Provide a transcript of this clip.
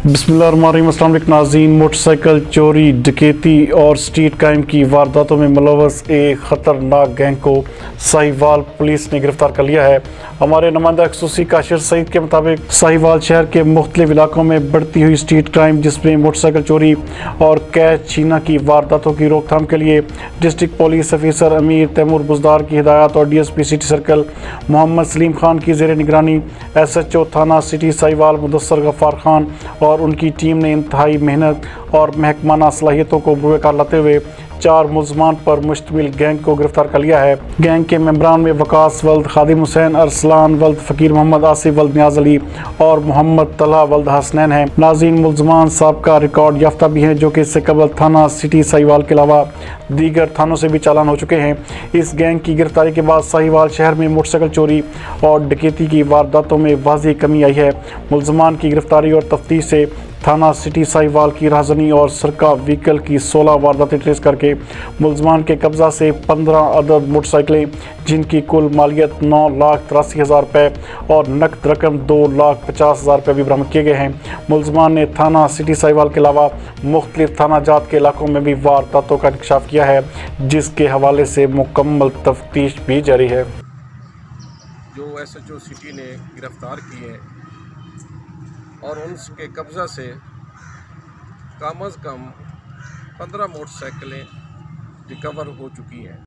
बिस्मिल्लाहिर्रहमानिर्रहीम। अस्सलाम वालेकुम नाज़रीन। मोटरसाइकिल चोरी, डकैती और स्ट्रीट क्राइम की वारदातों में मलवस एक ख़तरनाक गैंग को साहिवाल पुलिस ने गिरफ्तार कर लिया है। हमारे नुमाइंदा खसूसी काशिर सईद के मुताबिक साहिवाल शहर के मुख्तलिफ इलाकों में बढ़ती हुई स्ट्रीट क्राइम, जिसमें मोटरसाइकिल चोरी और कैश छीना की वारदातों की रोकथाम के लिए डिस्ट्रिक्ट पुलिस ऑफिसर अमीर तैमूर बुजदार की हिदायत और DSP city circle Mohammad Salim Khan की ज़ेर निगरानी SHO थाना सिटी साहिवाल मुदस्सर गफ्फार खान और उनकी टीम ने इंतहाई मेहनत और महकमाना सलाहियतों को बुरकार लाते हुए 4 मुलज़मान पर मुश्तमिल गैंग को गिरफ्तार कर लिया है। गैंग के मेंबरान में वकास वल्द खादिम हुसैन, अरसलान वल्द फ़कीर मोहम्मद, आसिफ वल्द न्याज अली और मोहम्मद तलहा वल्द हसनैन हैं। नाज़रीन, मुलज़मान साबका रिकॉर्ड याफ्ता भी हैं, जो कि इससे कबल थाना सिटी साहिवाल के अलावा दीगर थानों से भी चालान हो चुके हैं। इस गैंग की गिरफ्तारी के बाद साहिवाल शहर में मोटरसाइकिल चोरी और डकैती की वारदातों में वाज़ेह कमी आई है। मुलज़मान की गिरफ्तारी और तफ्तीश से थाना सिटी साहिवाल की राहज़नी और सरका व्हीकल की 16 वारदातें ट्रेस करके मुलज़मान के कब्ज़ा से 15 अदद मोटरसाइकिलें, जिनकी कुल मालियत 9,83,000 रुपये और नकद रकम 2,50,000 रुपये भी बरामद किए गए हैं। मुलज़मान ने थाना सिटी साहिवाल के अलावा मुख्तलिफ थाना जात के इलाकों में भी वारदातों का इंकशाफ किया है, जिसके हवाले से मुकम्मल तफ्तीश भी जारी है। जो SHO सिटी ने गिरफ्तार किए हैं और उनके कब्ज़ा से कम अज़ कम 15 मोटरसाइकिलें रिकवर हो चुकी हैं।